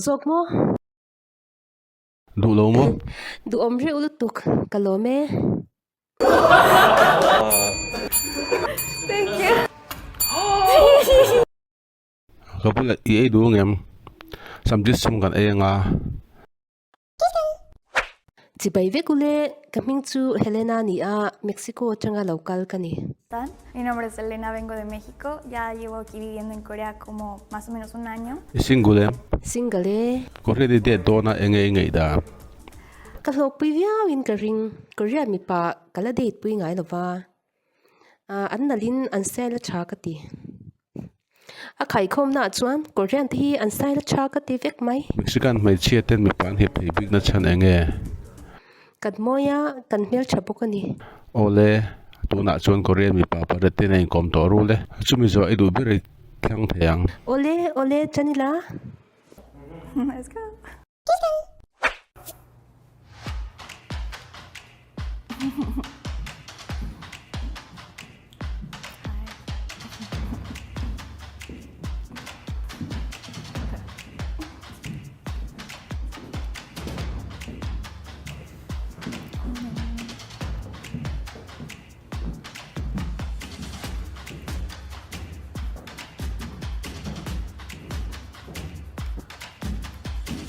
zok mo. Du lo mo. Du om re ulutuk. Kalome. Thank you. Kapula i du ngem. Samjis sum kan nga. Jibay vekule kaming chu Helena ni a Mexico changa local kani. Mi nombre es Elena, vengo de México. Ya llevo aquí viviendo en Corea como más o menos un año. Single. Singale. Corre de dona enge da. Kalok pivya win karing Korea mipa kala date pui ngai lova. Annalin ansel chakati. A khai khom na chuan Korean thi ansel chakati vek mai. Mexican hmeichhia ten mi pan hep thei big na chan enge. Kadmoya kanmel chapokani. Ole tu na chuan Korean mi pa pa te nei kom to ru le. Chumi zo i du beri thang thang. Ole chanila. Let's go.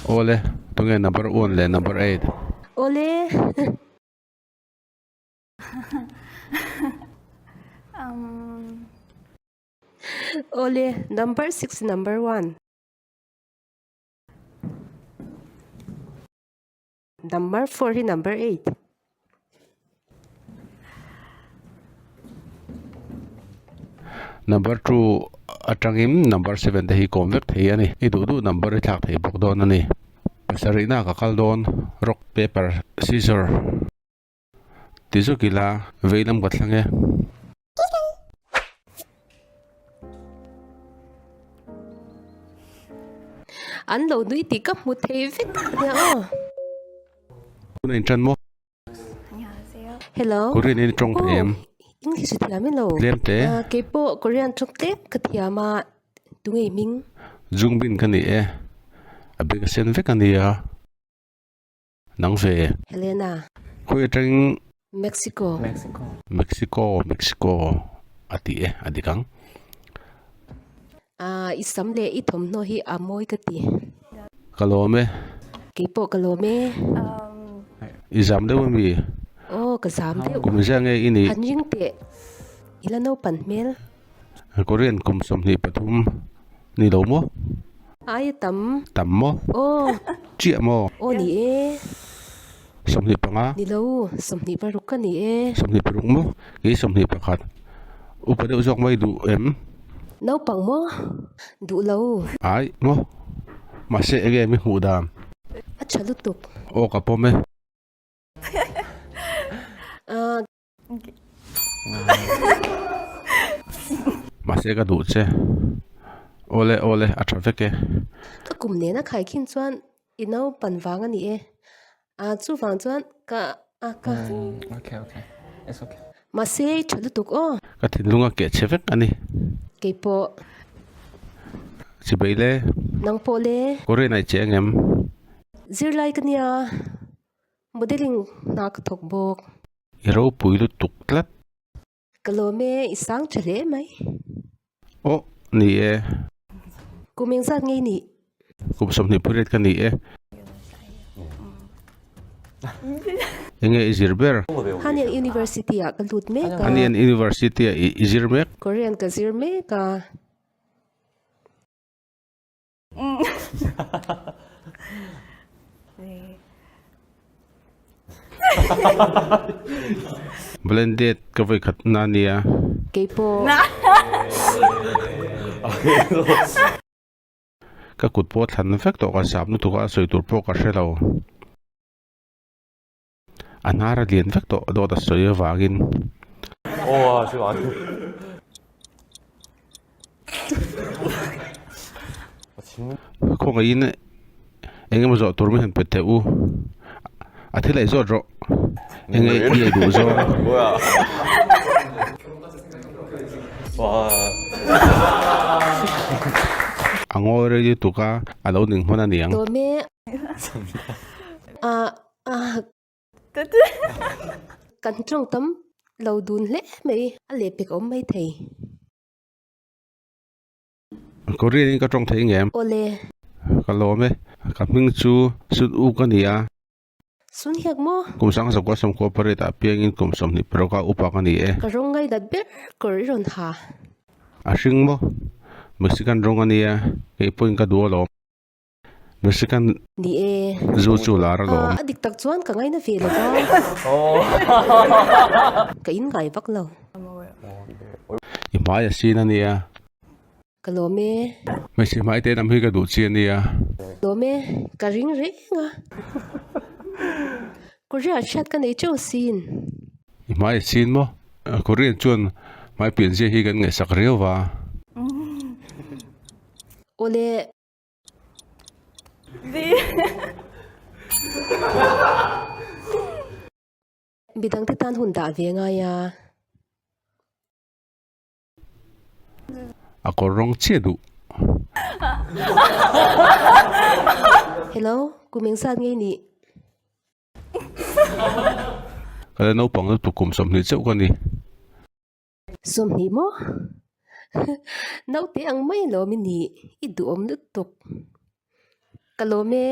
Ole tunge number 1 le number 8. Ole. Ole number 6 number 1. Number 40 number 8. Number 2 atangim number 7 te hi convert thei ani I du number thak thei bok don ani pasarina ka kaldon rock paper scissor tizu kila veilam gatlange An lo nui ti kap mu thei vek ya. kun in chan mo 안녕하세요. Hello. Korean in trong them English thiam lo. lem te Kepo Korean chokte kathiama tungei ming. jungbin kani e abega sen vek ani ya nang ve Helena. khoi tang Mexico. Mexico ati e adikang Isamle itom no hi amoy kati. kalome Kepo kalome. izam de mi Oh kasam de. kumisa nge ini Anjing te. Ilano panmel. Korean kum som ni pathum ni lo mo Ay tam. mo Oh. chia mo Ni e. som ni panga Nilo. Somni paruka ni e. som ni prung mo ki som ni pakhat upade uzok mai du em Nau pang mo. Du lo. ai mo mase ege mi hudam Achalutuk. o kapome mase ka du che ole atraveke Kumne na khai khin chuan inau panwang ani e. Chu wang chuan ka. Okay. It's okay. Masay chalutuk o. ka thinlunga ke chevek ani Kepo. sibaile Nang pole. Korean ai chengem Zirlai kanya. Modeling nak thokbok. iro puilu tuklat Kalome isang chale mai. o ni e Kuming sa ngay ni. kum som ni puret ka ni e enge izirber Hanyang University a kalut me ka. Hanian University izirmek Korean ka zirme ka. blended ka vai khat na nia Kepo. ka kut po than fek to ka sap nu tu ka soi tur po ka shelo anara lien fek to do da soi wagin 와, 지금 안 돼. ko ngai in enge mo zo tur mi han pete u athilai zo ro enge ye du zo 뭐야? 와. angoi re yu tuka alo ning hona niang to me kan trong tâm lâu đun lẽ mấy lẽ bịch ốm mấy thầy Korean in ka trong thei ngem ole ka lo me ka ming chu sut u ka nia sun hiak mo kum sang sa ko som ko pare ta piang in kum som ni pro ka upa ka ni e ka rong ngai da ber kor ron ha a hring mo Mexican rong ania ke point ka du lo Mexican ni e zu chu la ra lo adik tak chuan ka ngai na ve lo ba ka in ngai vak lo i mai a sin ania ka lo me Messi mai te nam hi ka du chi ania lo me ka ring re nga ko ja chat ka nei chu sin i mai sin mo Korean chuan mai pian je hi kan nge sak reu wa ole bidang te tan hun da ve nga ya a ko rong che du hello kumeng sat ngai ni ka no pang tu kum som ni cheu ka ni som ni mo nau te ang mai lo mi ni i du om nu tuk ka lo me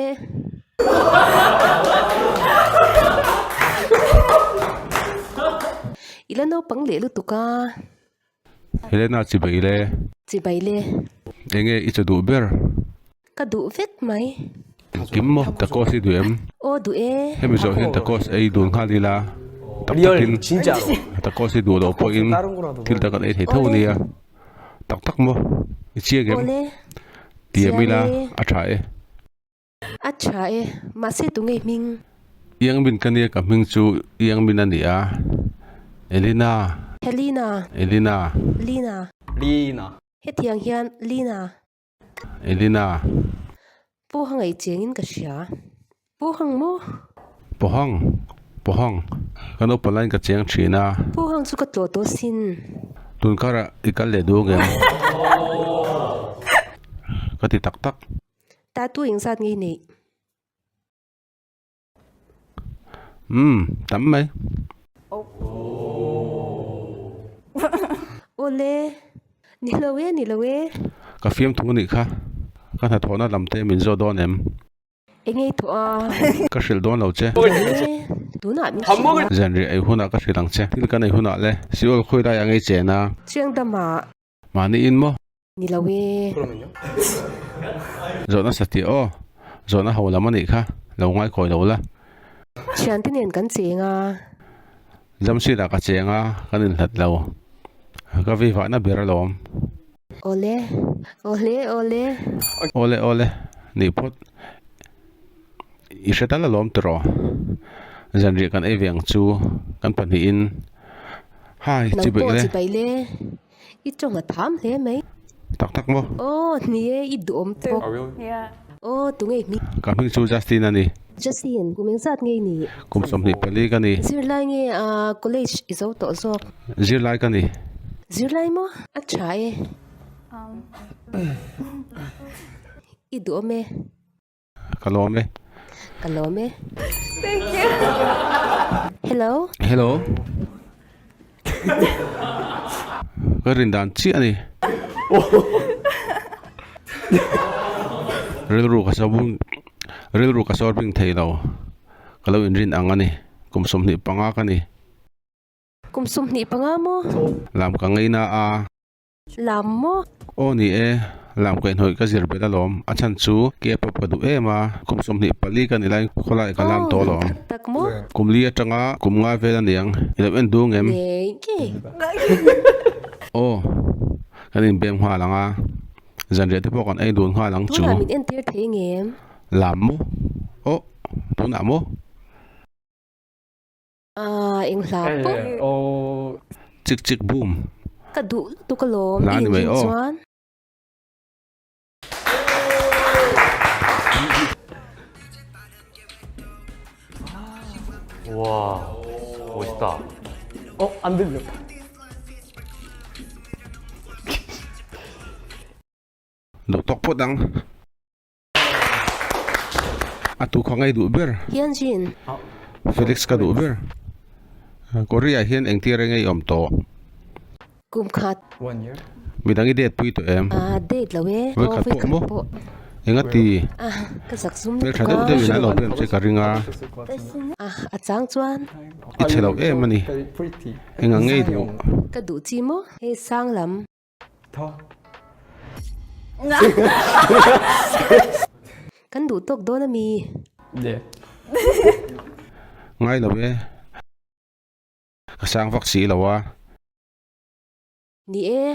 ila no pang le lu tuka Helena chi bai le chi bai le enge i chu du ber ka du vet mai kim mo ta ko si duem o du e hemi zo hin ta ko ei dun kha lila 리얼 진짜로. ta ko si du lo po in 다른 거라도. til ta kan ei thei thau nia tak tak mo i chia gem ole tia mila a tha e acha e ma se tu ngai ming yang bin kan ye ka ming chu yang bin ani a Elena helena Elena lina 리나. he thiang hian lina Elena po hangai chengin ka sia po hang mo pohang kano palain ka cheng thina po hang chu ka to sin tun kara ikal le du gem ka ti tak tak ta tu ing sat ngai nei tam mai ole ni lowe ka fiam thu ni kha ka tha thona lamte Mizo don em engei to a ka shil don lo che tu na mi janri ai huna ka shilang che til kan ai huna le siol khoi da yang ai che na chiang da ma ni in mo ni lowe 그러면요? zona sati o zona hola mani kha lo ngai khoi lo la chian tin en kan chenga jamsi da ka chenga kanin hlat lo ka vi va na ber lom ole ole ni pot i shetala lom tro janri kan ai veng chu kan pan hi in hai nang chi po bai le chi bai le i chong a tham le mai tak tak mo o ni e i dom to 아, really? Yeah. o tu ngai mi ka ming chu Justin ani Justin kumeng sat ngai ni kum som ni pali ka ni zir lai nge college izo to zo zir lai ka ni zir lai mo acha e i do me ka lo me Hello me. Thank you. Hello. hello ka rin dan chi ani rel ru ka sor bing thei lo ka lo in rin ang ani kum som ni panga ka ni Kum sum ni panga mo. lam ka ngai na a Lam mo. o ni e lam ko hoi ka zir bela lom a chan chu ke pa pa du e ma kum som ni pali ka ni lai khola ka lam to lom Tak mo. kum li atanga kum nga vela niang ila en du ngem Ne ke. o kanin bem hwa langa zanre te pokon ai dun hwa lang Tu chu la min enter the ngem. lam mo o tu na mo Eng la po. 어, chik chik boom Ka du tu ka lom. La ni mai, oh. Chuan. 와, 멋있다. 안 들려. do tok podang atu khangai du ber hian jin Felix ka du ber Korea hian engti rengai om to kum khat 1 year. midangi det pui to em date lawe Voi khat po mo engati ka sak zum per thada de wina lo bem che karinga achang chuan I chelo em ani Very pretty. enga ngei du ka du chi mo he sang lam Tho. kan du tok do na mi Yeah. ngai lo be ka sang vak si lawa ni e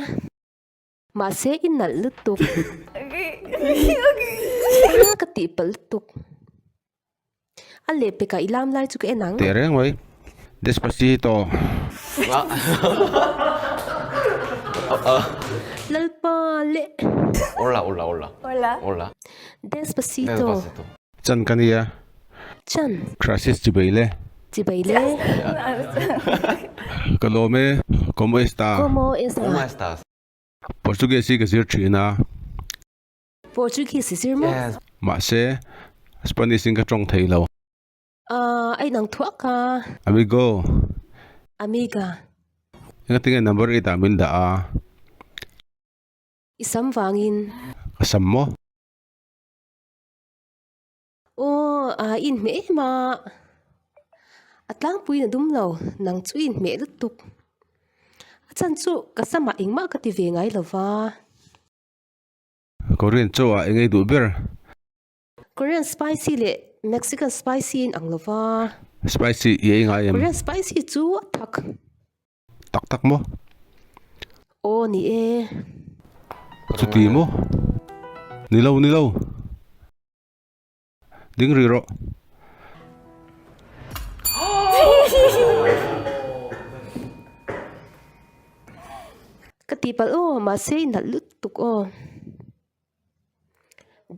ma se in nal lutuk ka ti pal tuk ale pe ka ilam lai chu ke nang te reng wai despacito lalpa le Hola. Hola. despacito chan kania chan crisis chi beile chi bai le kalome como está como es ¿Cómo estás? portuguese ka sir china portuguese sir mo Yes. ma se spanish ka chong thei lo ai nang thua ka amigo amiga nga tinga number 8 amin da a isam wangin kasam mo in me ma atlang pui na dum lo nang chu in me lutuk chan chu kasama ingma ka ti ve ngai lova korean cho a engei du ber Korean spicy le Mexican spicy in ang lova spicy ye nga em Korean spicy chu thak tak tak mo ni e chu ti mo ni lo ding ri ro katipal ma se na lutuk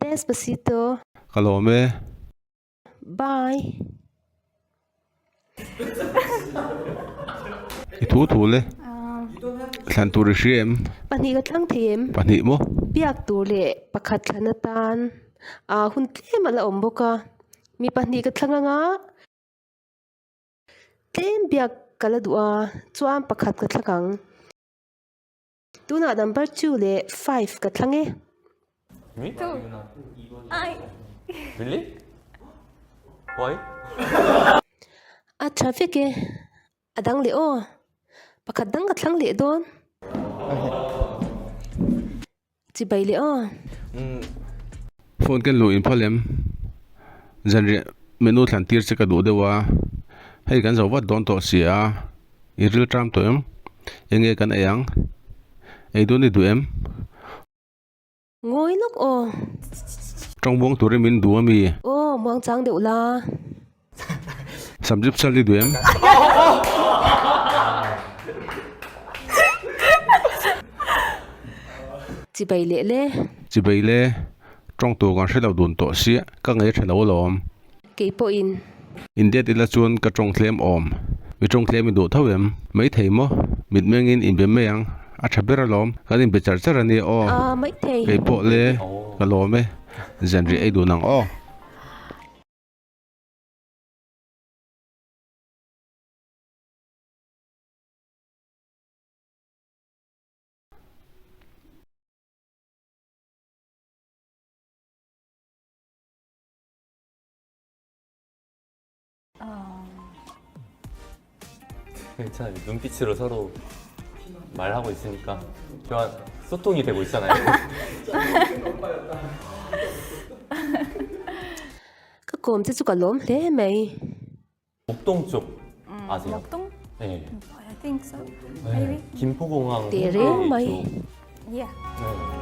despacito kalome bye itu thu le thlan tu ri shem pani ka tlang them pani mo piak tu le pakhat thanatan hun tlem ala omboka mi pani ka thlanga tlem biak kala duwa chuan pakhat ka thlakang tuna number 2 le 5 ka thlange Me? Ay. Really? Why? traffic adang le pakhat dang ka thlang le don chi bai le phone kan lo in phalem janri menu thlan tir che ka du dewa hei kan zo wat don to sia iril tram to em enge kan ayang ei do ni du em ngoi lok trong bong tu re min du mi muang chang de ula samjip sali du em chi bai le chi bai le trong tu kan hre lo dun to sia ka ngai thlo lom ke po in india tila chuan ka trong thlem om mi trong thlem mi du thawem mai theimo mit mengin in bem meyang a thabera lom kan in bechar char ani mai thei kei po le ka lome janri ei du nang 괜찮아요. 눈빛으로 서로 말하고 있으니까 교환 소통이 되고 있잖아요. ka kom che chu ka lom hle mai 목동 쪽 아세요? Lokdong? 네. I think so. Maybe. 김포공항 Tere, 홈페이지 may. 쪽. Yeah. 네.